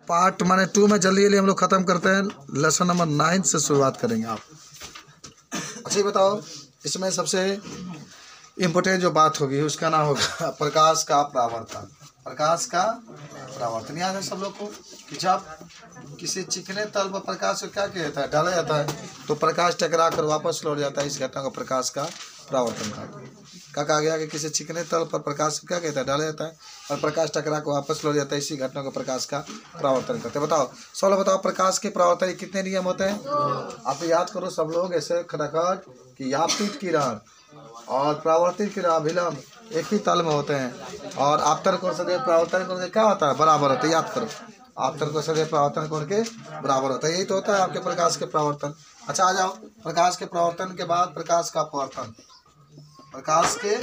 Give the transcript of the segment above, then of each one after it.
Part माने 2 में जल्दी जल्दी हम लोग ख़त्म करते हैं। लेसन नंबर 9 से शुरुआत करेंगे आप। अच्छा ये बताओ, इसमें सबसे इम्पोर्टेंट जो बात होगी उसका नाम होगा प्रकाश का परावर्तन। प्रकाश का परावर्तन याद है सब लोग को कि जब किसी चिकने तल पर प्रकाश को क्या किया जाता है, डाला जाता है, तो प्रकाश टकरा कर वापस लौट जाता है। इस घटना को प्रकाश का परावर्तन कहा गया कि किसी चिकने तल पर प्रकाश को क्या कहता है, डाला जाता है और प्रकाश टकरा कर वापस लौट जाता है। इसी घटना को प्रकाश का परावर्तन कहते हैं। बताओ सब लोग बताओ, प्रकाश के परावर्तन कितने नियम होते हैं? आप याद करो सब लोग ऐसे खटाखट कि आपतित किरण और परावर्तित किरण अभिलंब एक ही तल में होते हैं, और आपतन कोण सदैव परावर्तन कोण के क्या होता है, बराबर होता है। याद करो, आपतन कोण सदैव परावर्तन कोण के बराबर होता है। यही तो होता है आपके प्रकाश के परावर्तन। अच्छा आ जाओ, प्रकाश के परावर्तन के बाद प्रकाश का अपवर्तन। प्रकाश के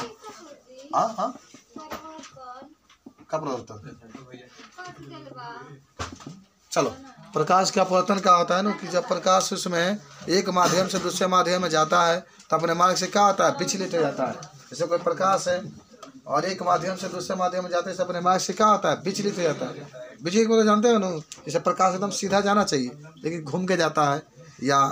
हाँ का परिवर्तन, चलो प्रकाश का अपवर्तन क्या होता है ना, कि जब प्रकाश उसमें एक माध्यम से दूसरे माध्यम में जाता है तो अपने मार्ग से क्या होता है, विचलित हो जाता है। जैसे कोई प्रकाश है और एक माध्यम से दूसरे माध्यम में जाते से अपने मार्ग से क्या होता है, विचलित हो जाता है। विचलित को तो जानते हो ना, जैसे प्रकाश एकदम सीधा जाना चाहिए लेकिन घूम के जाता है, या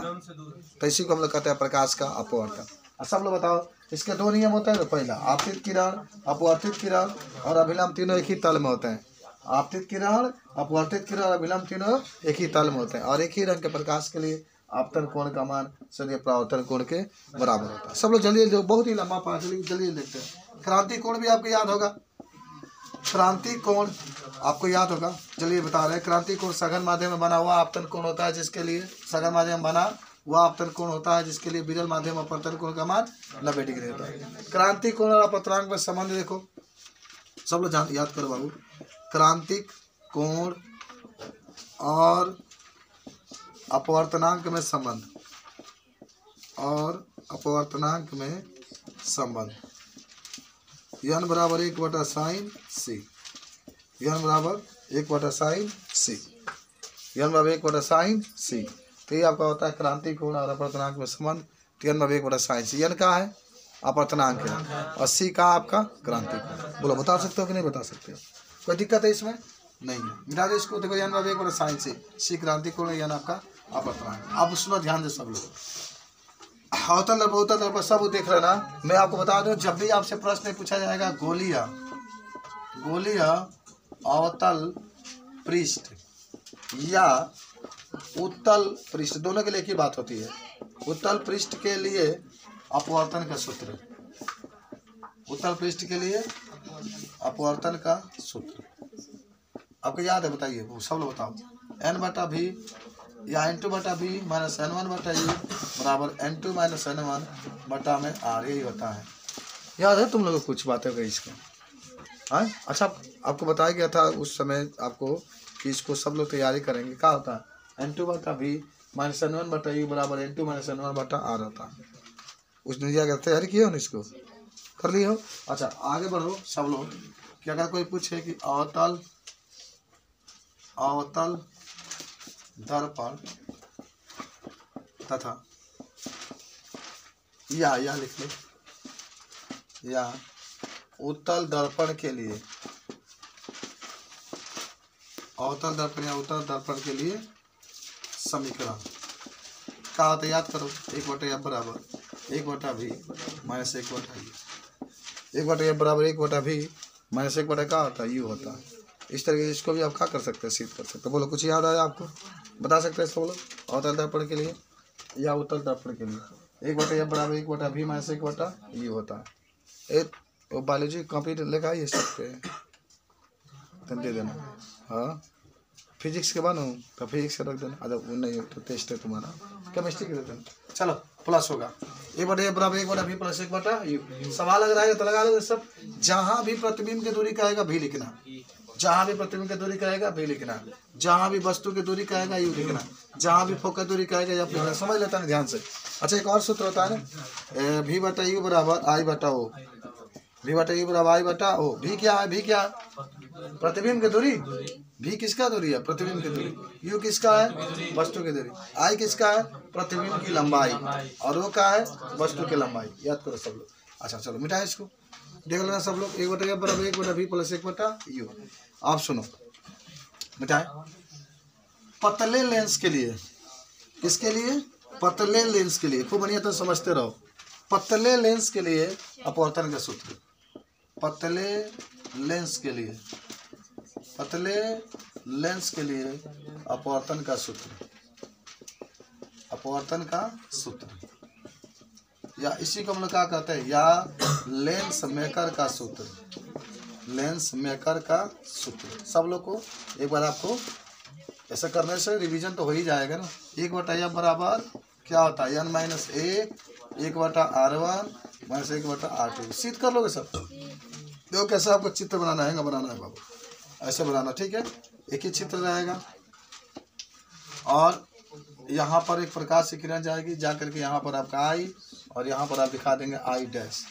तो इसी को हम लोग कहते हैं प्रकाश का अपवर्तन। सब लोग बताओ, इसके 2 नियम होते हैं ना। पहला आपतित किरण, अपवर्तित किरण और अभिलंब तीनों एक ही तल में होते हैं। आपतित किरण, अपवर्तित किरण और अभिलंब तीनों एक ही तल में होते हैं, और एक ही रंग के प्रकाश के लिए आपतन कोण का मान सदैव परावर्तन कोण के बराबर होता है। सब लोग जल्दी जल्दी, बहुत ही लंबा पाठ है जल्दी देखते हैं। क्रांति कोण भी आपको याद होगा, क्रांति कोण आपको याद होगा, चलिए बता रहे हैं। क्रांति कोण सघन माध्यम में बना हुआ आपतन कोण होता है, जिसके लिए सघन माध्यम में बना वह आपतन कोण होता है, जिसके लिए विरल माध्यम अपवर्तन कोण का मान 90 डिग्री होता है। क्रांति कोण और अपवर्तनांक में संबंध देखो, सब लोग याद करो बाबू। क्रांतिक कोण और अपवर्तनांक में संबंध, और अपवर्तनांक में संबंध n बराबर 1/sin c, n बराबर 1/sin c, n बराबर 1/sin c। तो ये आपका होता है क्रांति कोण और अपवर्तनांक में संबंध। n बराबर 1/sin c, n का है अपवर्तनांक है और c का आपका क्रांति कोण। बोलो बता सकते हो कि नहीं बता सकते हो? कोई दिक्कत है इसमें? नहीं है, मिटा दो इसको। देखो n बराबर 1/sin c, c क्रांति कोण, n आपका अपवर्तनांक। अब सुनो ध्यान से सब लोग, अवतल दर्पण उत्तल दर्पण सब देख लेना। मैं आपको बता दूं, जब भी आपसे प्रश्न पूछा जाएगा गोलीय अवतल पृष्ठ या उत्तल पृष्ठ, दोनों के लिए एक ही बात होती है। उत्तल पृष्ठ के लिए अपवर्तन का सूत्र, उत्तल पृष्ठ के लिए अपवर्तन का सूत्र आपको याद है? बताइए वो सब लोग बताओ। n/v या n2/v माइनस n1/u बराबर n2 माइनस n1 बटा में r, यही होता है। याद है तुम लोगों को कुछ बातें गई इसको? हाँ अच्छा, आपको बताया गया था उस समय आपको कि इसको सब लोग तैयारी करेंगे। क्या होता है, n2/v माइनस n1/u बराबर n2 माइनस n1 बटा r होता है। उसने दिया गया, तैयारी किया हो, इसको कर लिया हो? अच्छा आगे बढ़ो सब लोग। कि अगर कोई पूछे कि अवतल दर्पण तथा या लिख लो, या उत्तल दर्पण के लिए, अवतल दर्पण या उत्तल दर्पण के लिए समीकरण क्या होता है, याद करो। 1/f बराबर 1/v माइनस 1/u, 1/f बराबर 1/v माइनस 1/, क्या होता है, u होता है। इस तरह से इसको भी आप क्या कर सकते हैं, सिद्ध कर सकते हैं। बोलो कुछ याद आया आपको, बता सकते हैं इसको? बोलो अवतल दर्पण के लिए या उत्तल दर्पण के लिए 1/f बराबर 1/v माइनस 1/u होता है। एक बायोलॉजी कॉपी लेकर आइए सकते हैं, दे देना। हाँ फिजिक्स के बनो तो फिजिक्स का रख देना, अगर नहीं तो टेस्ट है तुम्हारा, केमिस्ट्री के दे देना। चलो प्लस होगा 1/f बराबर 1/v प्लस 1/u। सवाल अगर आएगा तो लगा लो सब। जहाँ भी प्रतिबिंब की दूरी कहेगा भी लिखना, जहाँ भी प्रतिबिंब की दूरी कहेगा भी लिखना, जहाँ भी वस्तु की दूरी कहेगा यू लिखना, जहाँ भी फोकस दूरी कहेगा या लिखना। समझ लेता है ध्यान से। अच्छा एक और सूत्र होता है ना, v/u बराबर i/o, v/u बराबर i/o। भी क्या है, भी क्या प्रतिबिंब की दूरी, भी किसका दूरी है, प्रतिबिंब की दूरी। यू किसका है, वस्तु की दूरी। आई किसका है, प्रतिबिंब की लंबाई, और वो क्या है, वस्तु की लंबाई। याद करो सब लोग। अच्छा चलो मिटाए इसको, देख लेना सब लोग। 1/f बराबर 1/v प्लस 1/u। आप सुनो मिटाए पतले लेंस के लिए, किसके लिए? पतले लेंस के लिए, खूब बढ़िया तो समझते रहो। पतले लेंस के लिए अपवर्तन का सूत्र, पतले लेंस के लिए, पतले लेंस के लिए अपवर्तन का सूत्र, अपवर्तन का सूत्र, या इसी को हम लोग क्या कहते हैं, या लेंस मेकर का सूत्र, लेंस मेकर का सूत्र। सब लोग को एक बार आपको ऐसा करने से रिवीजन तो हो ही जाएगा ना। 1/f बराबर क्या होता है, n minus 1/r1 minus 1/r2। सीध कर लोगे सब। देखो कैसे आपको चित्र बनाना है बाबू, ऐसे बनाना, ठीक है। एक ही चित्र रहेगा और यहाँ पर एक प्रकाश की किरण जाएगी, जा करके यहाँ पर आपका आई और यहाँ पर आप दिखा देंगे आई डैश,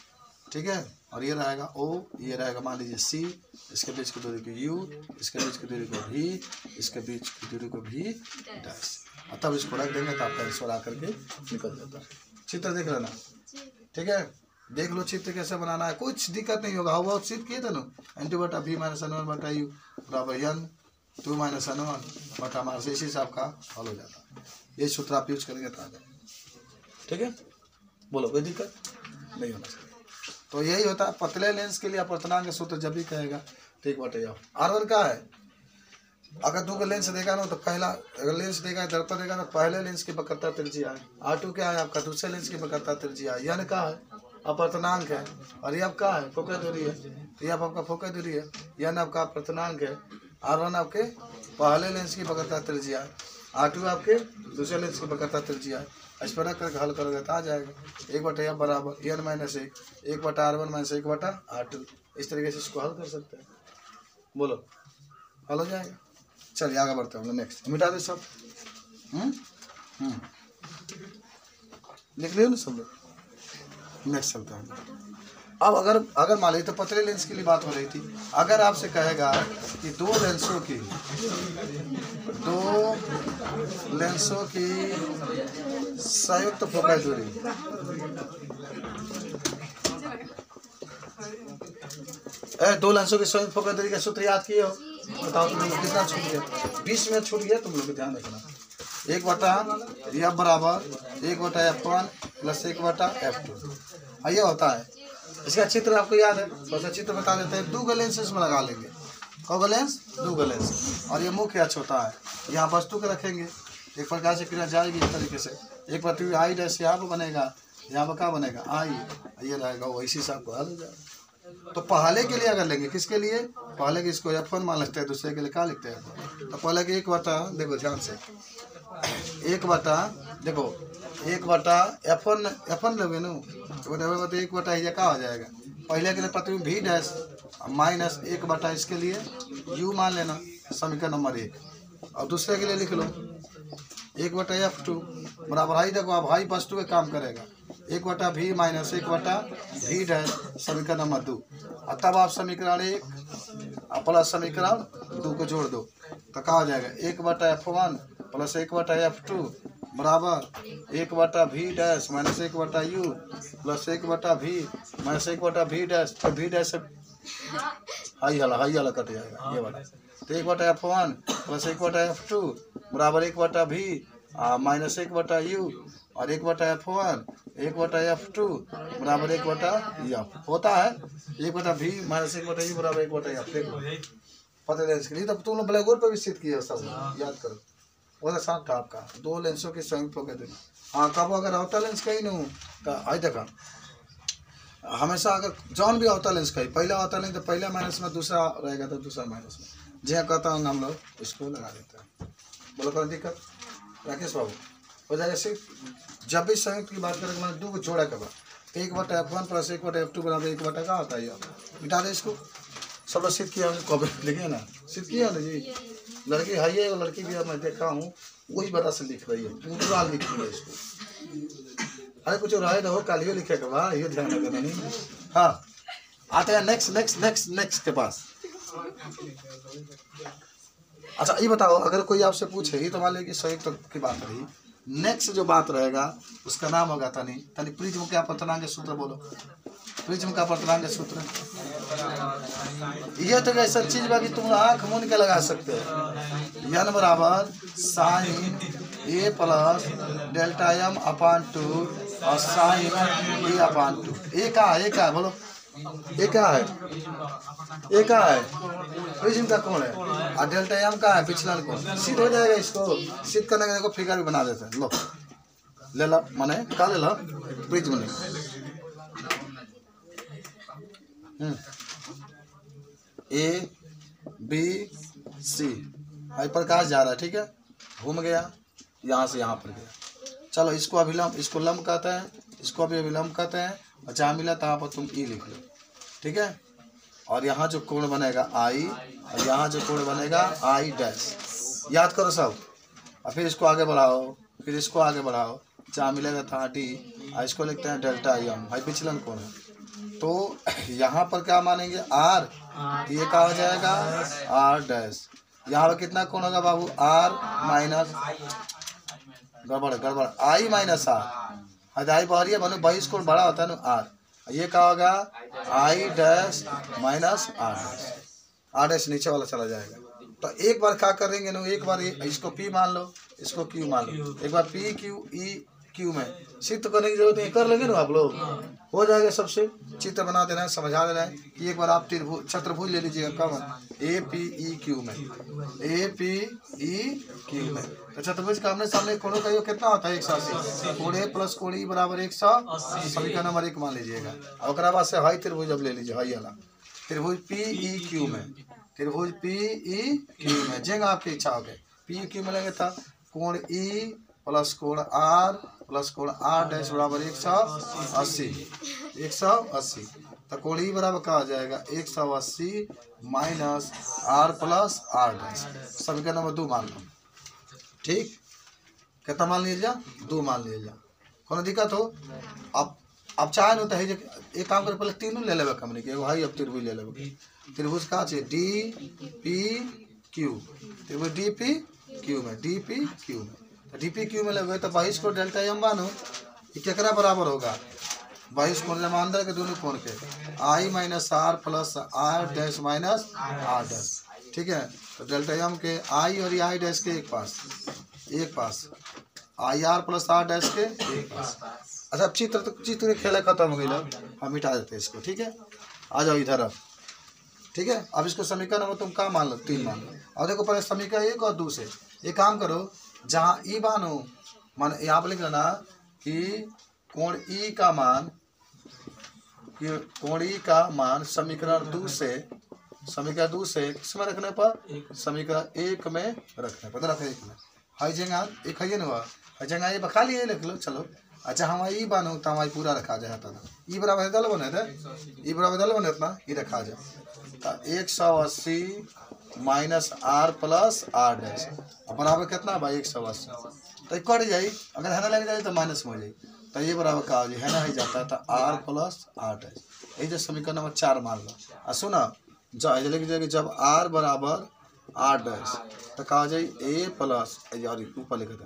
ठीक है। और ये रहेगा ओ, ये रहेगा मान लीजिए सी, इसके बीच की दूरी को यू, इसके बीच की दूरी को भी, इसके बीच की दूरी को भी डैश, और तब इसको रख देंगे तो आपका आंसर आकर के निकल जाता है। चित्र देख लेना, ठीक है। देख लो चित्र कैसे बनाना है, कुछ दिक्कत नहीं होगा। बहुत चित्र किए थे ना, n2/v माइनस n1 बटा यू बराबर n2 माइनस n1 बटा हमारे से, इसी से आपका हल हो जाता है। ये सूत्र आप यूज करेंगे तो आ जाए, ठीक है। बोलो, कोई दिक्कत नहीं होना चाहिए। तो यही होता है पतले लेंस के लिए अपवर्तनांक का सूत्र जब भी कहेगा तो 1/f। R1 क्या है, अगर दो लेंस देगा ना तो पहला, अगर लेंस देगा दर्पण देगा तो पहले लेंस की वक्रता त्रिज्या है। R2 क्या है आपका, दूसरे लेंस की वक्रता त्रिज्या है। n क्या है, अपवर्तनांक है। और ये आपका है फोकस दूरी है, तो ये आपका फोकस दूरी है। n आपका अपवर्तनांक है। R1 आपके पहले लेंस की वक्रता त्रिज्या है, R2 आपके दूसरे लेंस की वक्रता त्रिज्या है। इस पर रख करके हल करोगे तो आ जाएगा 1/f बराबर n minus 1/r1 minus 1/r2। इस तरीके से इसको हल कर सकते हैं। बोलो, हल हो जाएगा। चलिए आगे बढ़ते हैं, नेक्स्ट मिटा दे सब। लिख लियो ना सब लोग। नेक्स्ट चलते हैं। अब अगर मान लीजिए, तो पतले लेंस के लिए बात हो रही थी। अगर आपसे कहेगा कि दो लेंसों की संयुक्त फोकस दूरी, दो लेंसों की संयुक्त फोकस दूरी का सूत्र याद किए हो? बताओ तुम लोग कितना छूट गया? 20 मिनट छूट गया, तुम लोग को ध्यान रखना। 1/f बराबर 1/f1 प्लस 1/f2, ये होता है। इसका चित्र आपको याद है, बस चित्र बता देते हैं। 2 लेंस इसमें लगा लेंगे। कौन लेंस? 2 लेंस। और ये मुख्य अक्ष होता है, यहाँ वस्तु के रखेंगे, एक प्रकार से क्रिया जाएगी इस तरीके से। एक पृथ्वी आई डैश यहाँ पर बनेगा, यहाँ पर क्या बनेगा, आई, ये रहेगा, वैसी से आपको हल हो जाएगा। तो पहले के लिए अगर लेंगे, किसके लिए? पहले के इसको f1 मान लेते हैं, दूसरे के लिए क्या लिखते हैं? तो पहले के 1/, देखो ध्यान से, 1/, देखो 1/f1 लोगे ना, तो 1/, ये क्या हो जाएगा? पहले के लिए पृथ्वी भी डैश माइनस 1/, इसके लिए u मान लेना, समीकरण नंबर 1। और दूसरे के लिए लिख लो 1/f2 बराबर, हाई देखो आप, हाई वस्तु का काम करेगा, 1/v माइनस 1/v डैश, समीकरण नंबर 2। और तब आप समीकरण 1 प्लस समीकरण 2 को जोड़ दो तो क्या हो जाएगा? 1/f1 प्लस 1/f2 बराबर 1/v dash minus 1/u plus 1/v minus 1/v dash. तो v डैश से हाई वाला कट जाएगा, ये वाला। तो 1/f1 प्लस 1/f2 बराबर 1/v माइनस 1/u और 1/f1 1/f2 बराबर 1/f होता है। 1/v माइनस 1/u बराबर 1/f। देखो पता है इसके लिए, तब तुम लोग ब्लैक बोर्ड पर भी सिद्ध किया, सब याद करो। वो साथ था आपका 2 लेंसों की संयुक्त फोकस दूरी। हाँ, कब अगर अवतल लेंस कहीं नहीं तो आई देखा, हमेशा अगर जौन भी अवतल लेंस कहीं, पहला अवतल लेंस तो पहला माइनस में, दूसरा रहेगा तो दूसरा माइनस में, जहाँ कहता हूँ हम लोग इसको लगा देते हैं। बोलो कोई दिक्कत? राकेश बाबू हो जाएगा। सिर्फ जब भी संयुक्त की बात करेंगे, मैंने 2 को जोड़ा के बाद 1/f1 प्लस 1/f2 बराबर 1/, का होता है? मिटा दे इसको। सब लोग सिद्ध किया, कॉपी लिखे ना, सिद्ध किया ना जी। लड़की है ये, लड़की भी मैं देखा हूँ, वही बता से लिख रही है, पूरा लिख रही है इसको। अरे कुछ रहे हो कालियो लिखेगा, वाह, ये ध्यान रखना नहीं। हाँ, आते हैं नेक्स्ट के पास। अच्छा ये बताओ, अगर कोई आपसे पूछे, ये तो मान लीजिए कि संयुक्त की बात रही, नेक्स्ट जो बात रहेगा उसका नाम होगा तनी प्रिज्म का अपवर्तनांक सूत्र। बोलो, प्रिज्म का अपवर्तनांक सूत्र। ये तो ऐसा चीज बा कि तुम आँख मूंद के लगा सकते हो, n बराबर साइन ए प्लस डेल्टा एम अपान 2 और साइन ए अपान 2। ए का है बोलो, ए का है, ए का है प्रिज्म का कोण है और डेल्टा एम का है विचलन कोण। सिद्ध हो जाएगा। इसको सिद्ध करने के देखो फिगर भी बना देते हैं। लो ले लो, माने का ले लो प्रिज्म ने ए बी सी आई प्रकाश जा रहा है, ठीक है, घूम गया यहाँ से यहाँ पर गया। चलो इसको अभिलंब, इसको लंब कहते हैं, इसको भी अभिलंब कहते हैं। और जहाँ मिला तहाँ पर तुम ई लिख लो, ठीक है। और यहाँ जो कोण बनेगा आई और यहाँ जो कोण बनेगा आई डैश, याद करो सब। और फिर इसको आगे बढ़ाओ, फिर इसको आगे बढ़ाओ, जहाँ मिलेगा तहाँ डी और इसको लिखते हैं डेल्टा एम, भाई विचलन कोण है। तो यहाँ पर क्या मानेंगे आर, ये क्या हो जाएगा आर डैश। यहाँ पर कितना कोण होगा बाबू आर माइनस, गड़बड़ आई माइनस आर, आई बाहरी है बनो 22 कोण बड़ा होता है ना आर। ये क्या होगा I dash minus R dash, R dash नीचे वाला चला जाएगा। तो एक बार क्या करेंगे ना, एक बार इसको पी मान लो, इसको क्यू मान लो, एक बार पी क्यू ई क्यू में सिद्ध करने की जरूरत नहीं, कर लेंगे ना आप लोग, हो जाएगा। सबसे चित्र बना देना है, समझा देना है कि एक बार आप त्रिभुज छत्रभुज ले लीजिएगा कब ए पी ई क्यू में, ए पी ई क्यू में। तो छत्रभुज का आमने सामने कोणों का योग कितना होता है 180, कोण ए प्लस कोण ई बराबर 100, समीकरण नंबर 1 मान लीजिएगा। और बाद से हाई त्रिभुज अब ले लीजिए, हाई वाला त्रिभुज पी ई क्यू में, त्रिभुज पी ई क्यू में जेंगा आपकी इच्छा हो गई। पी क्यू में लेंगे था कोण ई प्लस कोण आर प्लस कोण आर डैश बराबर 180, 180। तो कोण ई बराबर क्या हो जाएगा 180 minus R plus R dash, समीकरण नंबर 2 मान लो, ठीक। कितना मान लीजिए 2 मान लीजिए, कोनो दिक्कत हो। अब चाहे न तो है एक काम करे, पहले तीनों ले लेबे हमने के, एगो हाई अब त्रिभुज ले लेबे। त्रिभुज का चाहिए डी पी क्यू, त्रिभुज डी पी क्यू में, डी पी क्यू में। तो डी पी क्यू में लगे तो 22 को डेल्टा एम बानो, ये केकरा बराबर होगा 22 कोण जमा अंदर के दोनों कोण के I minus R plus R dash minus R dash, ठीक है। तो डेल्टा एम के आई और आई डैश के एक पास I R plus R dash के एक पास। अच्छा चित्र के खेला खत्म हो गया, हम मिटा देते हैं इसको, ठीक है। आ जाओ इधर अब, ठीक है। अब इसको समीकरण नंबर तुम क्या मान लो 3 मान लो। और देखो पहले समीकरण 1 और 2 से एक काम करो, जहाँ ई बानो मान यहाँ पर लिख लेना कि कोण ई का मान समीकरण 2 से किसमें रखने पर, समीकरण 1 में रखने पर, रख 1 में हाई जगह एक है ना, जगह ये बखा लिए लिख लो, चलो। अच्छा हम ई बानो तो हमारी पूरा रखा जाए था, ई बराबर दल बने थे, ई बराबर दल बने इतना ये रखा जाए। तो 180 minus R plus R dash बराबर कितना भाई 180, तो कट जाए, अगर है ना लग जाए तो माइनस में हो जाए। तो ये बराबर का हो जाए, है ना ही जाता है, तो आर प्लस आर डैश। यही जो समीकरण नंबर 4 मान लो। और सुना लिख जाएगी जब आर बराबर आर डैश तो कहा जाए ए प्लस ऊपर लिखा था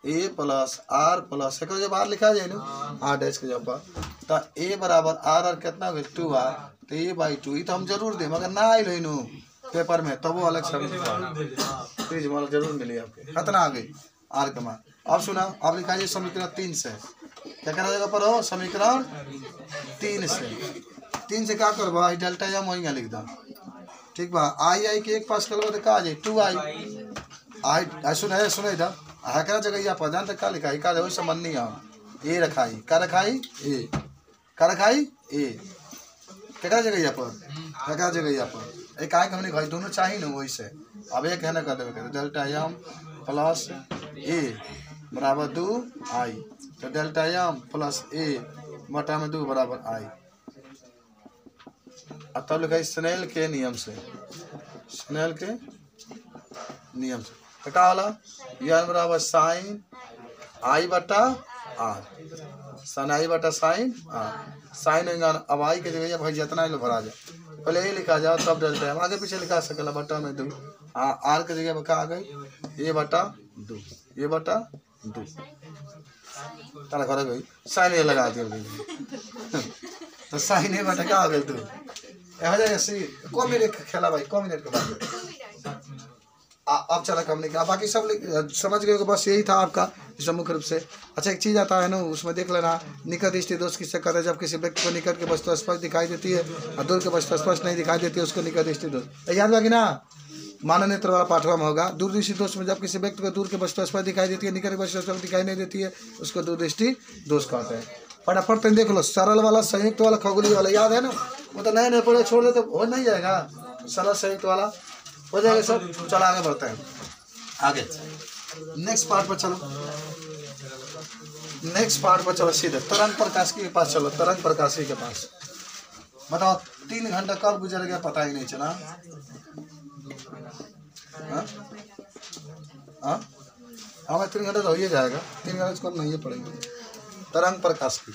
ए प्लस आर प्लस एक जब आर लिखा जाए ना आर डैश के जब तो ए बराबर आर कितना हो 2r, तो ए बाई 2 तो हम जरूर दें, मगर ना आई लो पेपर में तब वो अलग प्लीज मतलब जरूर मिली आपके, कितना आ गई आर का मान। अब सुना, अब लिखा जाए समीकरण 3 से, क्या करना जगह पर हो समीकरण 3 से क्या करवा डेल्टा एम वही लिख दो, ठीक बा। आई के एक पास कर तो कहा जाए 2i सुने इधर क्या जगह यहाँ पर जानते क्या लिखा है, वही संबंध नहीं हम ए रखाई क्या रखाई ए क्या रखाई ए क्या जगह यहाँ पर क्या जगह यहाँ पर एक आए हमने भाई दोनों चाहिए ना वही से। अब एक है ना कर देवे डेल्टा एम प्लस ए बराबर 2i, तो डेल्टा एम प्लस ए बटा में 2 बराबर आई। अब तब लिखा स्नेल के नियम से, स्नेल के नियम से तो क्या वाला यह बराबर साइन आई बटा आर, साइन आई बटा साइन आर, साइन अब आई के जगह भाई जितना ही लो भरा जाए, पहले ये लिखा जाओ तब डेल्टा एम आगे पीछे लिखा सकेला बटा में 2, आर के जगह क्या आ गई ए बटा 2, ये बटा 2 तारा घर गई साइन ए लगा दिया तो साइन ए बटा क्या आ गई 2 हो जाएगा सी। को मिनट खेला भाई, को मिनट के बाद अब चला हमने क्या, बाकी सब समझ गए, बस यही था आपका इसमें मुख्य रूप से। अच्छा एक चीज़ आता है ना, उसमें देख लेना, निकट दृष्टि दोष किससे कहते हैं, जब किसी व्यक्ति को निकट की वस्तु स्पष्ट दिखाई देती है और दूर की वस्तु स्पष्ट नहीं दिखाई देती है, उसको निकट दृष्टि दोष। याद लगी ना, मानव नेत्र वाला पाठ्यक्रम होगा। दूरदृष्टि दोष में जब किसी व्यक्ति को दूर की वस्तु स्पष्ट दिखाई देती है, निकट की वस्तु स्पष्ट दिखाई नहीं देती है, उसको दूरदृष्टि दोष कहते हैं। फटाफट तुम देख लो, सरल वाला, संयुक्त वाला, खगोलीय वाला याद है ना, वो तो नए नए पढ़े छोड़ दे तो हो नहीं जाएगा। सरल संयुक्त वाला हो जाएगा सब। चलो आगे बढ़ते हैं, आगे नेक्स्ट पार्ट पर चलो, नेक्स्ट पार्ट पर चलो सीधे तरंग प्रकाशिकी के पास चलो। तरंग प्रकाशिकी के पास बताओ 3 घंटा कब गुजर गया पता ही नहीं चला। हमें 3 घंटा तो हो ही जाएगा, 3 घंटे से कम नहीं पड़ेगा। तरंग प्रकाशिकी,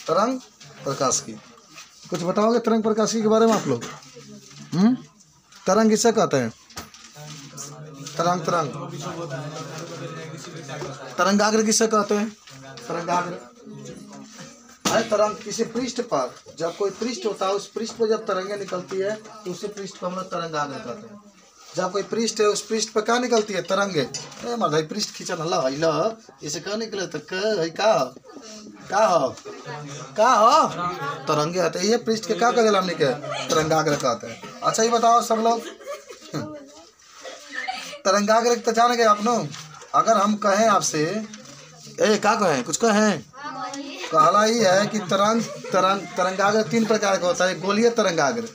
तरंग प्रकाशिकी कुछ बताओगे तरंग प्रकाशिकी के बारे में आप लोग? तरंग किसे कहते हैं? तरंग, तरंग तरंगाग्र किसे कहते हैं? तरंगाग्र है तरंग किसी पृष्ठ पर, जब कोई पृष्ठ होता है उस पृष्ठ पर जब तरंगे निकलती है तो उसी पृष्ठ को हम लोग तरंगाग्र कहते हैं। जब कोई पृष्ठ है उस पृष्ठ पर क्या निकलती है? तरंगे। भाई पृष्ठ खींचन हल्ला हिला इसे क्या निकले तो का हो तरंगे आते, ये पृष्ठ के क्या कहते हमने के? तरंगाग्र कहते हैं। अच्छा ये बताओ सब लोग, तरंगाग्र तो जान गए आप लोग। अगर हम कहें आपसे, क्या कहें, कुछ कहें, कहला ही है कि तरंगाग्र 3 प्रकार का होता है। गोलीय तरंगाग्र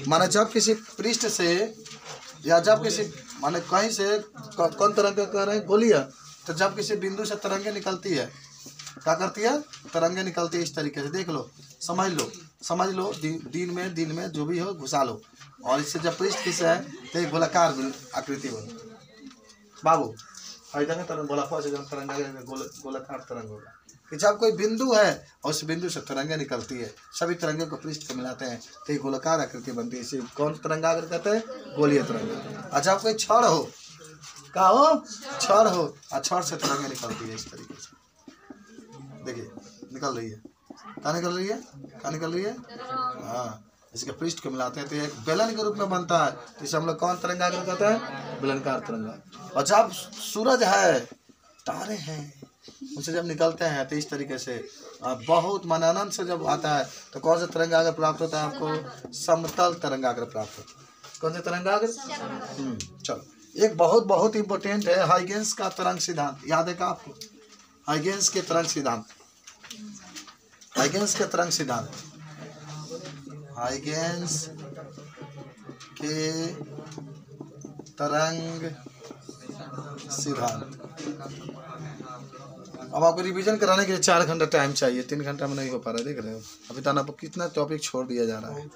माने जब किसी पृष्ठ से या जब किसी माने कहीं से कौन तरंग कह रहे हैं? गोलीय। तो जब किसी बिंदु से तरंगे निकलती है, क्या करती है? तरंगे निकलती है इस तरीके से, देख लो, समझ लो, दिन में जो भी हो घुसा लो। और इससे जब पृष्ठ किसे है तो एक गोलाकार आकृति बनो बाबू, गोलाकार तरंग होगा कि जब कोई बिंदु है और उस बिंदु से तरंगे निकलती है, सभी तरंगे को पृष्ठ को मिलाते हैं तो एक गोलाकार आकृति बनती है। इसे कौन तरंगाग्र कहते हैं? गोलीय तरंग। और जब कोई छड़ हो, क्या हो? छड़ हो और छड़ से तरंगे निकलती है इस तरीके से, देखिए निकल रही है, क्या निकल रही है? क्या निकल रही है? हाँ, इसके पृष्ठ को मिलाते हैं तो एक बेलन के रूप में बनता है, तो इसे हम लोग कौन तरंगाग्र कहते हैं? बेलनकार तरंगा। और जब सूरज है, तारे हैं, उनसे जब निकलते हैं तो इस तरीके से बहुत मननन से जब आता है तो कौन सा तरंगाग्र प्राप्त होता है आपको? समतल तरंगाग्र प्राप्त होता है। कौन सा तरंगाग्र? चलो एक बहुत इंपॉर्टेंट है हाइगेंस का तरंग सिद्धांत, याद है क्या आपको? हाइगेंस के तरंग सिद्धांत, हाइगेंस के तरंग सिद्धांत, हाइगेंस के तरंग सिद्धांत। अब आपको रिवीजन कराने के लिए 4 घंटा टाइम चाहिए, 3 घंटा में नहीं हो पा रहा है, देख रहे हो अभी तक आपको कितना टॉपिक छोड़ दिया जा रहा है,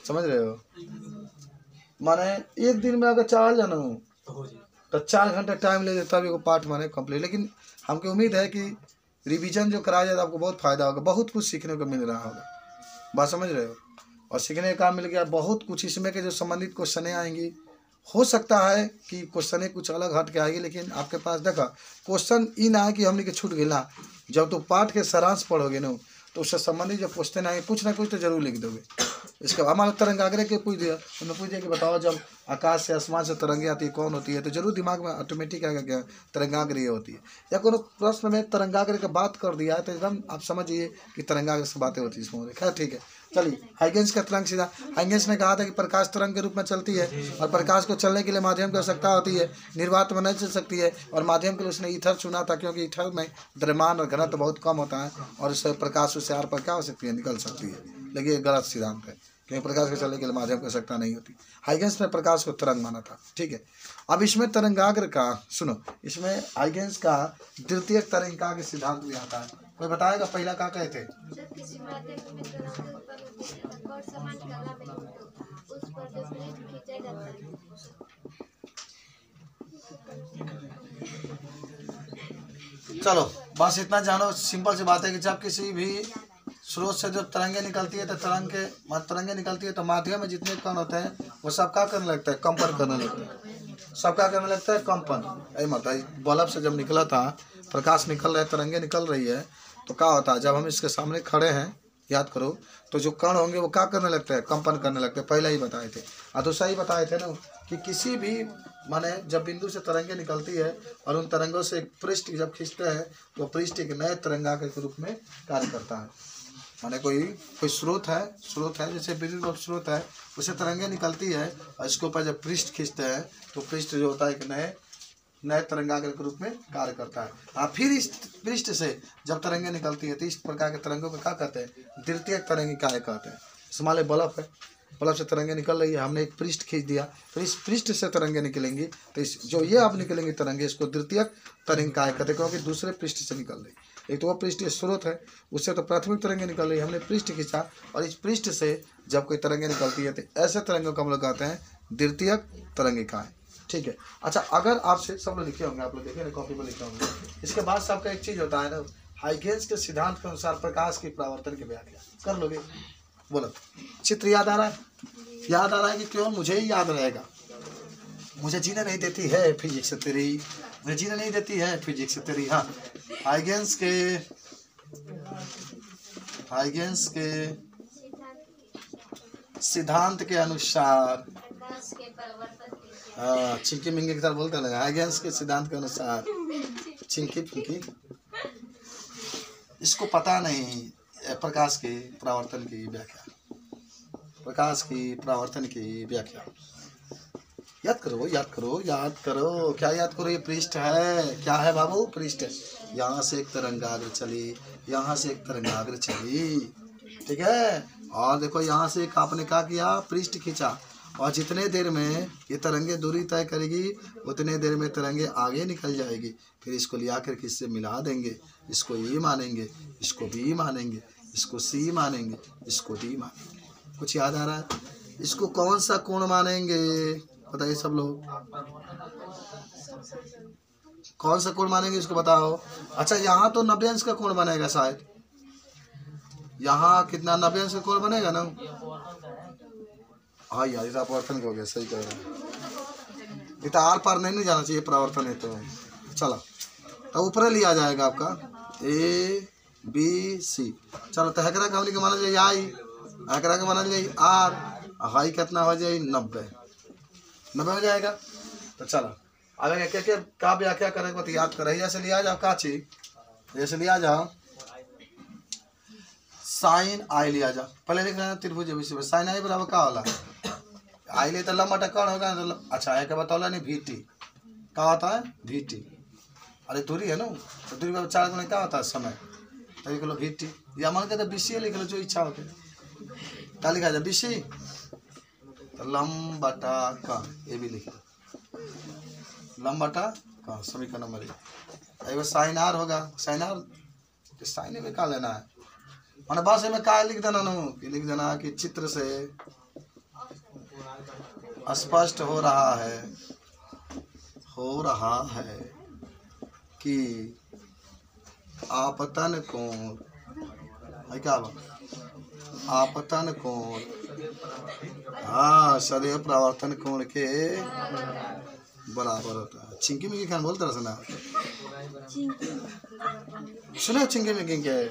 समझ रहे हो? माने एक दिन में अगर 4 जाना हो तो 4 घंटा टाइम ले लेता है पाठ माने कंप्लीट। लेकिन हमको उम्मीद है कि रिवीजन जो कराया जाए तो आपको बहुत फायदा होगा, बहुत कुछ सीखने को मिल रहा होगा, बात समझ रहे हो? और सीखने का मिल गया बहुत कुछ। इसमें के जो संबंधित क्वेश्चनें आएंगी, हो सकता है कि क्वेश्चनें कुछ अलग हट के आएगी, लेकिन आपके पास देखा क्वेश्चन ई ना है कि हमने के छूट गए ना। जब तो पाठ के सारांश पढ़ोगे ना तो उससे संबंधित जो क्वेश्चन आएंगे कुछ ना कुछ तो जरूर लिख दोगे। इसके हमारा तरंगाग्र के पूछ दिया, उन्होंने पूछ दिया कि बताओ जब आकाश से आसमान से तरंगे आती है कौन होती है, तो जरूर दिमाग में ऑटोमेटिक आएगा क्या? तरंगाग्र ये होती है। या कोनो प्रश्न में तरंगाग्र की बात कर दिया है तो एकदम आप समझिए कि तरंगाग्र से बातें होती है इसमें। खैर ठीक है, चलिए हाइगेंस का तरंग सीधा। हाइगेंस ने कहा था कि प्रकाश तरंग के रूप में चलती है और प्रकाश को चलने के लिए माध्यम की आवश्यकता होती है, निर्वात में नहीं चल सकती है। और माध्यम के लिए उसने ईथर चुना था क्योंकि ईथर में द्रव्यमान और घनत्व बहुत कम होता है और उससे प्रकाश उससे आर पर क्या हो सकती है? निकल सकती है। लेकिन ये गलत सिद्धांत है क्योंकि प्रकाश के चलने के लिए माध्यम की आवश्यकता नहीं होती। हाइगेंस ने प्रकाश को तरंग माना था, ठीक है। अब इसमें तरंगाग्र का सुनो, इसमें हाइगेंस का द्वितीय तरंगाग्र सिद्धांत भी आता है। कोई बताएगा पहला क्या कहे थे? चलो बस इतना जानो, सिंपल सी बात है कि जब किसी भी स्रोत से जब तरंगे निकलती है तो तरंगे निकलती है तो माध्यम में जितने कण होते हैं वो सब क्या करने लगता है? कंपन करने लगता है। सब क्या करने लगता है? कंपन। यही मतलब बल्ब से जब निकला था, प्रकाश निकल रहा है, तरंगे निकल रही है तो क्या होता है? जब हम इसके सामने खड़े हैं, याद करो, तो जो कण होंगे वो क्या करने लगते हैं? कंपन करने लगते हैं। पहले ही बताए थे। और दूसरा ही बताए थे ना कि किसी भी माने जब बिंदु से तरंगे निकलती है और उन तरंगों से एक पृष्ठ जब खींचते हैं तो पृष्ठ एक नए तरंगाग्र के रूप में कार्य करता है। माने कोई स्रोत है जैसे विद्युत बल्ब स्रोत है, उससे तरंगे निकलती है और इसके ऊपर जब पृष्ठ खींचते हैं तो पृष्ठ जो होता है एक नए तरंगाग्र के रूप में कार्य करता है। फिर इस पृष्ठ से जब तरंगे निकलती है तो इस प्रकार के तरंगों को क्या कहते हैं? द्वितीयक तरंगिकाएं कहते हैं। मान लो बल्ब है, बल्ब से तरंगे निकल रही है, हमने एक पृष्ठ खींच दिया, तो इस पृष्ठ से तरंगे निकलेंगी, तो इस जो ये अब निकलेंगी तरंगे इसको द्वितीयक तरंगिकाएं कहते हैं, क्योंकि दूसरे पृष्ठ से निकल रही। एक तो वो पृष्ठ स्रोत है, उससे तो प्राथमिक तरंगे निकल रही है, हमने पृष्ठ खींचा और इस पृष्ठ से जब कोई तरंगे निकलती है तो ऐसे तरंगों को हम लोग कहते हैं द्वितीयक तरंगिकाएं। ठीक है। अच्छा, अगर आपसे सब लोग लिखे होंगे, आप लोग देखें कॉपी पर लिखे होंगे, इसके बाद सबका एक चीज होता है ना, हाइगेंस के सिद्धांत के अनुसार प्रकाश की परावर्तन की व्याख्या कर लोगे। बोलो, चित्र याद आ रहा है? याद आ रहा है कि क्यों? मुझे ही याद रहेगा। मुझे जीने नहीं देती है फिजिक्स तेरी, मुझे जीने नहीं देती है फिजिक्स तेरी। हाँ, हाइगेंस के सिद्धांत के अनुसार, चिंकी मिंगी की तरह बोलते हैं, हाइगेंस के सिद्धांत के अनुसार चिंकी फिंकी, इसको पता नहीं प्रकाश की परावर्तन की व्याख्या। प्रकाश की परावर्तन की व्याख्या याद करो, याद करो, याद करो। क्या याद करो? ये पृष्ठ है, क्या है बाबू? पृष्ठ। यहाँ से एक तरंगाग्र चली, यहाँ से एक तरंगाग्र चली, ठीक है। और देखो यहाँ से एक आपने क्या किया? पृष्ठ खींचा, और जितने देर में ये तरंगे दूरी तय करेगी उतने देर में तरंगे आगे निकल जाएगी। फिर इसको लिया कर किससे मिला देंगे, इसको ये मानेंगे, इसको बी मानेंगे, इसको सी मानेंगे, इसको डी मानेंगे। कुछ याद आ रहा है? इसको कौन सा कोण मानेंगे बताइए सब लोग, कौन सा कोण मानेंगे इसको बताओ। अच्छा, यहाँ तो 90 अंश का कोण बनेगा शायद, यहाँ कितना 90 अंश का कोण बनेगा ना? हाँ यार, इस अपवर्तन हो गया, सही कह रहे हैं। इतना आर पार नहीं जाना चाहिए परावर्तन है तो। चलो, तो ऊपर लिया जाएगा आपका ए बी सी। चलो, तो हैकरा का हमने के माना जाए आई, हैकरा का माना जाए आर, हाई कितना हो जाए 90 हो जाएगा। तो चलो, अगर एक एक का व्याख्या करेंगे तो याद करें। जैसे लिया जाओ का चीज, जैसे लिया जाओ साइन आई लिया जाओ, पहले लिख रहे त्रिभुज विषय साइन आई बराबर का होला, आई ले तो लंबा टक्कर होगा। अच्छा, एक बतौला नहीं वी टी क्या होता है? वी टी, अरे दूरी है ना, तो दूरी पर 4 गुना क्या होता है? समय। तो लिख लो वी टी, या मान के तो बीसी लिख लो, जो इच्छा होती है। क्या लिखा जाए? बीसी, तो लंब बटा का, ये भी लिख लो, लंब बटा का, समीकरण नंबर 1। एक साइन आर होगा, साइन आर, तो साइन में क्या लेना है? मैंने बस में क्या लिख देना ना, कि लिख देना कि चित्र से स्पष्ट हो रहा है कि आपतन कोण है, क्या आपतन कोण, हाँ, सदैव परावर्तन कोण के बराबर होता है। चिंकी मिंकी खान बोलते रहे ना, सुने चिंकी मिंकी के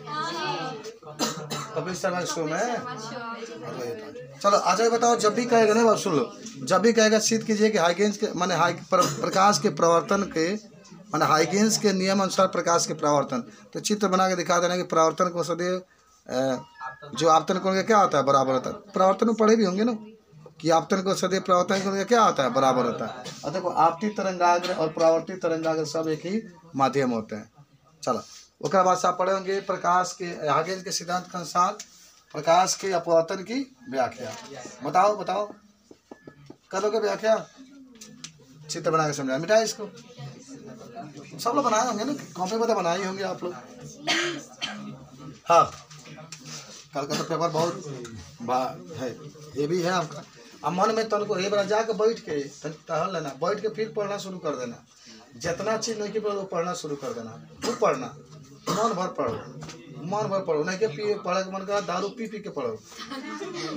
कपिल शर्मा शो में। चलो अच्छा बताओ, जब भी कहेगा ना, सुन लो, जब भी कहेगा सिद्ध कीजिए कि हाइगेंस के माने प्रकाश के प्रवर्तन के माने हाइगेंस के नियम अनुसार प्रकाश के परावर्तन, तो चित्र बना के दिखा देना कि परावर्तन को सदैव जो आपतन कोण का क्या होता है? बराबर होता है। परावर्तन में पढ़े भी होंगे ना कि आपतन को सदैव परावर्तन कोण का क्या होता है? बराबर होता है। और देखो, आपतित तरंगाग्र और परावर्तित तरंगाग्र सब एक ही माध्यम होते हैं। चलो, उसके बाद आप पढ़े होंगे प्रकाश के हाइगेंस के सिद्धांत के अनुसार प्रकाश के अपवर्तन की व्याख्या। बताओ बताओ, करोगे व्याख्या? चित्र बना के समझा, मिटाए इसको। सब लोग बनाए होंगे ना, कॉपी पर तो बनाए होंगे आप लोग। हाँ, कल का तो पेपर बहुत है, ये भी है आपका। अब मन में तुमको ये बना जाकर बैठ के टहल लेना, बैठ के फिर पढ़ना शुरू कर देना। जितना चीज नहीं की वो पढ़ना शुरू कर देना, खूब पढ़ना, मन भर पढ़ो, मन भर पढ़ो। नहीं कि पढ़े मन का दारू पी के पढ़ो,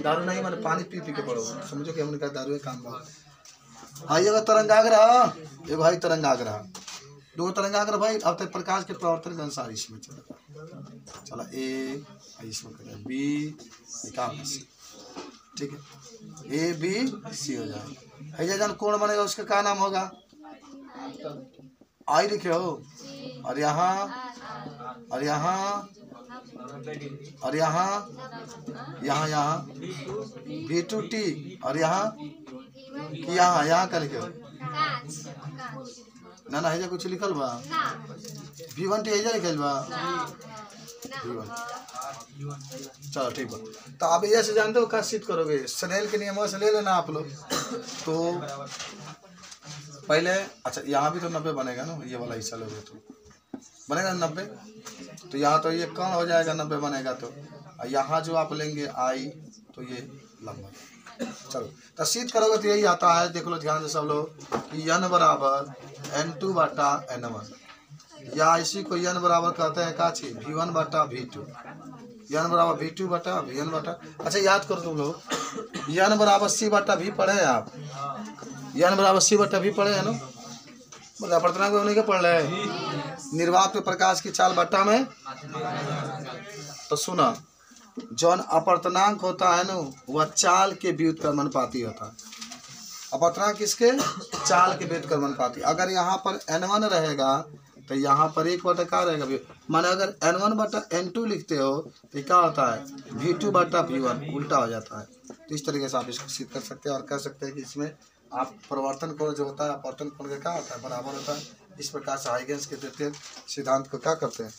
दारू नहीं मैंने पानी पी के पढ़ो। समझो कि हमने कहा दारू काम का। हाँ, ये तरंगाग्रह, ये भाई तरंगाग्रह, 2 तरंगाग्रह भाई। अब तक प्रकाश के प्रवर्तन के अनुसार इसमें चला, चला ए इसमें बी, ठीक है, ए बी सी हो जाएगा। है जन कोण बनेगा उसका क्या नाम होगा? आई लिखे हो, और यहाँ और यहाँ और यहाँ यहाँ यहाँ B2T और यहाँ यहाँ क्या लिखे हो? ना ना है कुछ लिखल बा? V1T है लिखल बा? V1। चलो ठीक है, तो आप ये से जानते हो क्या सिद्ध करोगे? स्नेल के नियमों से ले लेना आप लोग। तो पहले अच्छा यहाँ भी तो 90 बनेगा ना, ये वाला हिस्सा लोगे तो बनेगा 90, तो यहाँ तो ये कौन हो जाएगा 90 बनेगा, तो यहाँ जो आप लेंगे आई तो ये लंबा। चलो तो सिद्ध करोगे तो यही आता है, देख लो ध्यान से सब लोग कि n बराबर N2 बटा N1, या इसी को n बराबर कहते हैं का चीज V1 बटा V2, n बराबर V2 बटा Vn बटा। अच्छा याद करो तुम लोग, n बराबर C बटा V पढ़े हैं आप? n बराबर C बटा V पढ़े हैं ना? मतलब अपवर्तनांक में उन्हीं के पढ़ रहे हैं। निर्वात में प्रकाश की चाल बट्टा में, तो सुना जौन अपवर्तनांक होता है ना वह चाल के व्युत्क्रमणपाती होता है। अपवर्तनांक किसके? चाल के व्युत्क्रमणपाती। अगर यहाँ पर N1 रहेगा तो यहाँ पर 1 बटा क्या रहेगा? माने अगर N1 बटा N2 लिखते हो तो क्या होता है? V2 बटा V1 उल्टा हो जाता है। तो इस तरीके से आप इसको सिद्ध कर सकते हैं और कह सकते हैं कि इसमें आप परिवर्तन कोण जो होता है अपवर्तन कोण का क्या होता है? बराबर होता है। इस प्रकार से हाइगेंस के द्वितीयक सिद्धांत को क्या करते हैं?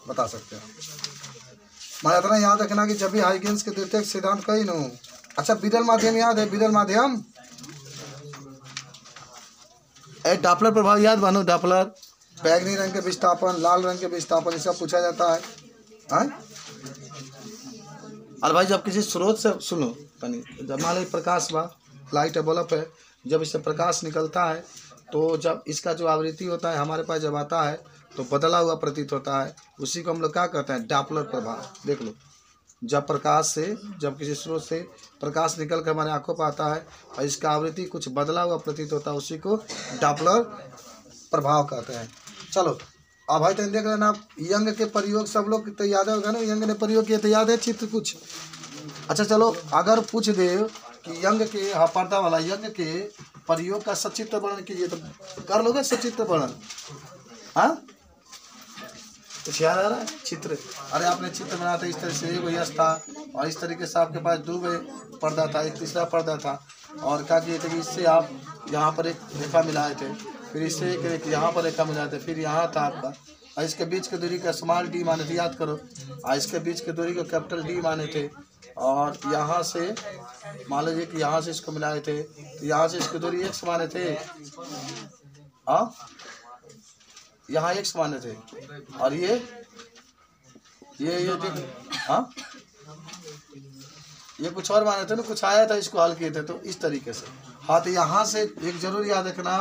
बता सकते हैं। मैं इतना याद रखना कि जब भी हाइगेंस के द्वितीयक सिद्धांत कही न। अच्छा विरल माध्यम याद है? विरल माध्यम डॉपलर प्रभाव याद मानो? डॉपलर बैगनी रंग के विस्थापन, लाल रंग के विस्थापन, इसका पूछा जाता है। अरे भाई जब किसी स्रोत से सुनो, जब मान लो प्रकाश बा, लाइट है, बल्ब है, जब इससे प्रकाश निकलता है तो जब इसका जो आवृत्ति होता है हमारे पास जब आता है तो बदला हुआ प्रतीत होता है। उसी को हम लोग क्या कहते हैं? डॉपलर प्रभाव। देख लो, जब प्रकाश से, जब किसी स्रोत से प्रकाश निकल कर हमारे आंखों पर आता है और इसका आवृत्ति कुछ बदला हुआ प्रतीत होता है, उसी को डॉपलर प्रभाव कहते हैं। चलो अब भाई तो देख लेना आप, यंग के प्रयोग सब लोग तो याद होगा ना, यंग ने प्रयोग किया तो याद है चित्र कुछ। अच्छा चलो अगर पूछ दे कि यंग के पर्दा वाला यंग के प्रयोग का सचित्र वर्णन कीजिए तो कर लोगे सचित्र वर्णन? हाँ कुछ याद आ रहा है? चित्र, अरे आपने चित्र बनाया था इस तरह से, एक यश था और इस तरीके से आपके पास 2 पर्दा था, एक तीसरा पर्दा था, और क्या किए थे कि इससे आप यहाँ पर एक रेखा मिलाए थे, फिर इससे एक यहाँ पर रेखा मिलाए थे, फिर यहाँ था आपका, और इसके बीच की दूरी का स्मॉल d माने थे, याद करो, और इसके बीच की दूरी को कैपिटल D माने थे, और यहाँ से मान लीजिए कि यहाँ से इसको मिलाए थे तो यहाँ से इसकी दूरी x माने थे, हाँ यहाँ x माने थे, और ये देख, हाँ ये कुछ और माने थे ना, कुछ आया था इसको हल किए थे, तो इस तरीके से। हाँ तो यहाँ से एक जरूर याद रखना,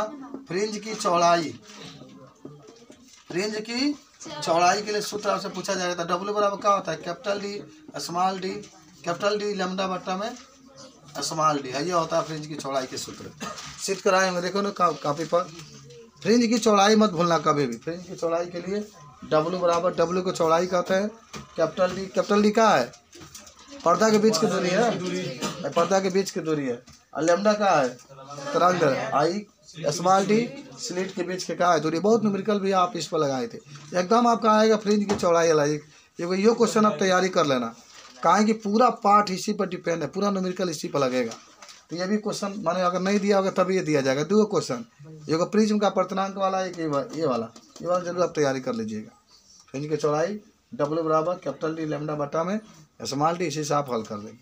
फ्रिंज की चौड़ाई, फ्रिंज की चौड़ाई के लिए सूत्र आपसे पूछा जाएगा था। W बराबर क्या होता है? Capital D small d, capital D lambda बट्टा में स्मॉल d है, ये होता है फ्रिंज की चौड़ाई के सूत्र। सिद्ध कराए होंगे, देखो ना कापी पर। फ्रिंज की चौड़ाई मत भूलना कभी भी। फ्रिंज की चौड़ाई के लिए W बराबर, W को चौड़ाई कहते हैं, कैपिटल D क्या है? पर्दा के बीच की दूरी है, पर्दा के बीच की दूरी है, और लैम्डा क्या है? तरंग। आई स्मॉल d स्लिट के बीच के क्या है? दूरी। बहुत न्यूमेरिकल भी आप इस पर लगाए थे, एकदम आपका आएगा फ्रिंज की चौड़ाई वाला। ये क्वेश्चन आप तैयारी कर लेना, कहें कि पूरा पार्ट इसी पर डिपेंड है, पूरा न्यूमेरिकल इसी पर लगेगा। तो ये भी क्वेश्चन माने अगर नहीं दिया होगा तभी ये दिया जाएगा। 2 क्वेश्चन, एक प्रिज्म का अपवर्तनांक वाला, एक ये वाला जरूर आप तैयारी कर लीजिएगा। फ्रिंज की चौड़ाई W बराबर कैपिटल D लैम्डा बटा में स्मॉल d, इसी से आप हल कर देंगे।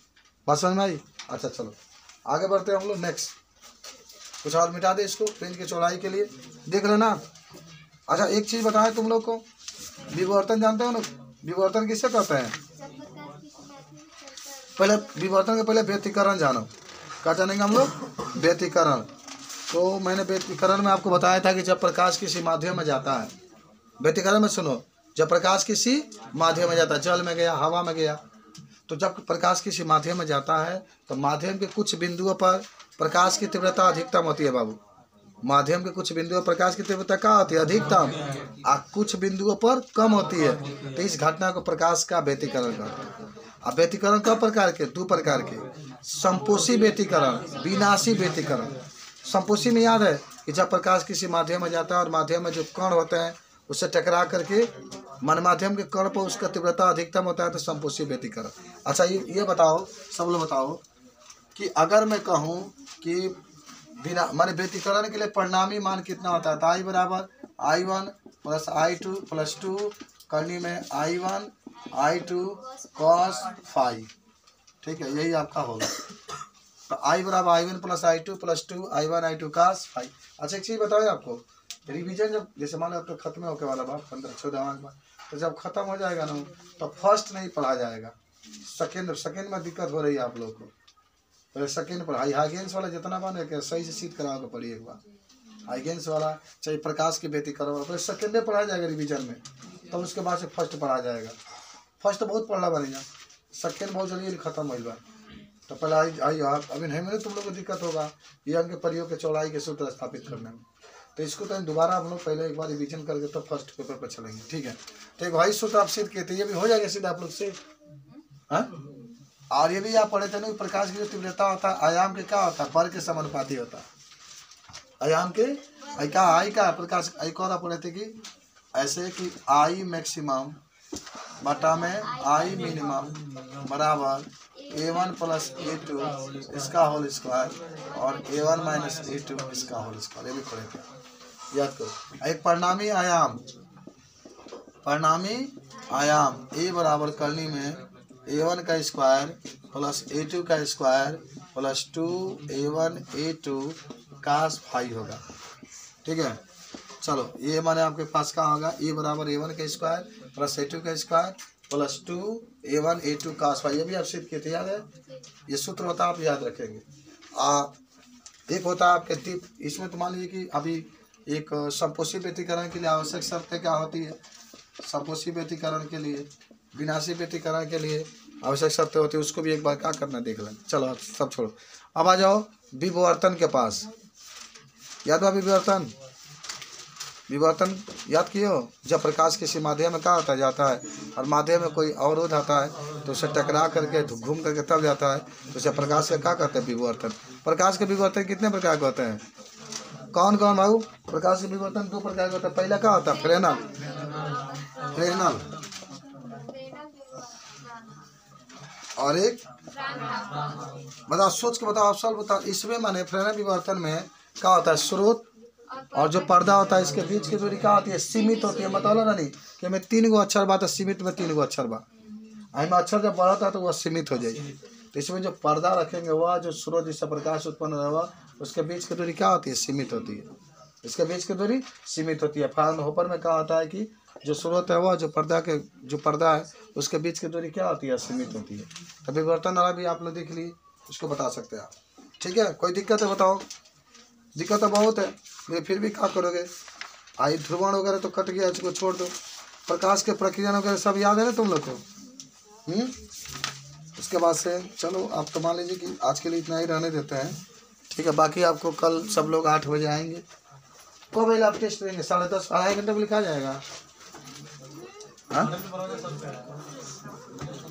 बात समझ में आई? अच्छा चलो आगे बढ़ते हैं हम लोग। नेक्स्ट कुछ और मिटा दे इसको, फ्रिंज की चौड़ाई के लिए देख लेना। अच्छा एक चीज़ बताएं तुम लोग को, विवर्तन जानते हो ना? विवर्तन किससे कहते हैं? पहले विवर्तन के पहले व्यतिकरण जानो। क्या जानेंगे हम लोग? व्यतिकरण। तो मैंने व्यतिकरण में आपको बताया था कि जब प्रकाश किसी माध्यम में जाता है, व्यतिकरण में सुनो, जब प्रकाश किसी माध्यम में जाता है, जल में गया, हवा में गया, तो जब प्रकाश किसी माध्यम में जाता है तो माध्यम के कुछ बिंदुओं पर प्रकाश की तीव्रता अधिकतम होती है बाबू। माध्यम के कुछ बिंदुओं पर प्रकाश की तीव्रता क्या होती है? अधिकतम, और कुछ बिंदुओं पर कम होती है। तो इस घटना को प्रकाश का व्यतिकरण कहते हैं। अब व्यतिकरण कई प्रकार के? 2 प्रकार के। संपोषी व्यतिकरण, विनाशी व्यतिकरण। संपोषी में याद है कि जब प्रकाश किसी माध्यम में जाता है और माध्यम में जो कण होते हैं उससे टकरा करके मन माध्यम के कण पर उसका तीव्रता अधिकतम होता है तो संपोषी व्यतिकरण। अच्छा ये बताओ, सब लोग बताओ कि अगर मैं कहूँ कि बिना माने व्यतिकरण के लिए परिणामी मान कितना होता है, तो I बराबर I1 प्लस I2 प्लस 2 करनी में I1 I2 cos फाई, ठीक है, यही आपका होगा। तो I बराबर I1 plus I2 plus 2 I1 I2 cos phi. अच्छा एक चीज़ बताओ आपको, रिवीजन जब जैसे मान लो अब तो खत्म होके वाला बात 15-14 मार्क, तो जब खत्म हो जाएगा ना तो फर्स्ट नहीं पढ़ा जाएगा, सेकेंड में दिक्कत हो रही है आप लोग को। पहले सेकेंड पर हाइगेंस वाला जितना बने के सही से सीट करा के पढ़िए एक बार, हाइगेंस वाला चाहे प्रकाश की व्यतिकरण वाला पहले सेकेंडे पढ़ा जाएगा रिवीजन में, तब उसके बाद से फर्स्ट पढ़ा जाएगा। फर्स्ट बहुत पढ़ना बनेगा, सेकेंड बहुत जल्दी खत्म हो जाएगा। तो पहले आई अभी नहीं मैंने तुम लोग को दिक्कत होगा ये अंक परियोग के चौड़ाई के सूत्र स्थापित करने में, तो इसको तो दोबारा हम लोग पहले एक बार रिवीजन करके तो फर्स्ट पेपर पर चलेंगे, ठीक है। तो एक भाई सूत्र आप सिद्ध किए थे, ये भी हो जाएगा सीधा आप लोग से, हाँ। और ये भी आप पढ़े थे ना, प्रकाश की जो तीव्रता होता है आयाम के क्या होता है, बल के समानुपाती होता है। आयाम के आई का प्रकाश एक और आप पढ़े थे कि ऐसे कि आई मैक्सिमम बटा में आई मिनिमम बराबर A1 प्लस A2 इसका होल स्क्वायर और A1 माइनस A2 इसका होल स्क्वायर, ये भी पढ़े थे, याद करो। एक परिणामी आयाम A बराबर करनी में A1 का स्क्वायर प्लस A2 का square plus 2A1 A2 cos phi होगा, ठीक है। चलो ये माने आपके पास क्या होगा, A बराबर A1 का स्क्वायर प्लस A2 का square plus 2A1 A2 cos phi, ये भी आप सिद्ध किए थे, याद है। ये सूत्र होता है आप याद रखेंगे। एक होता है आपके टिप, इसमें तो मान लीजिए कि अभी एक संपोषी व्यतिकरण के लिए आवश्यक शर्तें क्या होती है, संपोषी व्यतिकरण के लिए, विनाशी व्यतिकरण के लिए आवश्यक शर्तें होती है, उसको भी एक बार क्या करना देख लें। चलो आप सब छोड़ो, अब आ जाओ विवर्तन के पास। याद हुआ विवर्तन याद किए हो, जब प्रकाश किसी माध्यम में क्या होता जाता है और माध्यम में कोई अवरोध आता है तो उसे टकरा करके घूम करके तब जाता है, तो उसे प्रकाश का क्या कहते हैं, विवर्तन। प्रकाश के विवर्तन कितने प्रकार के होते हैं, कौन कौन भाऊ, प्रकाश के विवर्तन 2 प्रकार के होता है। पहला क्या होता है, फ्रेनल और एक बताओ, सोच के बताओ, आप सब बताओ। इसमें माने फ्रेनल विवर्तन में क्या होता है, स्रोत और जो पर्दा होता है इसके बीच की दूरी क्या होती है, सीमित होती है। बताओ ना नहीं कि हमें 3 गो अक्षर बा तो सीमित में 3 गो अक्षर बा, हमें अक्षर जब बढ़ता है तो वह सीमित हो जाएगी। तो इसमें जो पर्दा रखेंगे वह जो स्रोत जिससे प्रकाश उत्पन्न हुआ उसके बीच की दूरी क्या होती है, सीमित होती है, इसके बीच की दूरी सीमित होती है। फ्राउनहोफर में क्या होता है कि जो स्रोत है वह जो पर्दा है उसके बीच की दूरी क्या होती है, सीमित होती है। तो विवर्तन वाला भी आप लोग देख लीजिए, उसको बता सकते हैं आप, ठीक है। कोई दिक्कत है बताओ, दिक्कत तो बहुत है लेकिन फिर भी क्या करोगे। आई ध्रुवण वगैरह तो कट गया, इसको छोड़ दो। प्रकाश के प्रक्रिया वगैरह सब याद है ना तुम लोग को। उसके बाद से चलो आप तो मान लीजिए कि आज के लिए इतना ही रहने देते हैं, ठीक है। बाकी आपको कल सब लोग 8 बजे आएंगे। कब पहले आप टेस्ट देंगे, 10:30 2.5 घंटे में लिखा जाएगा, हाँ।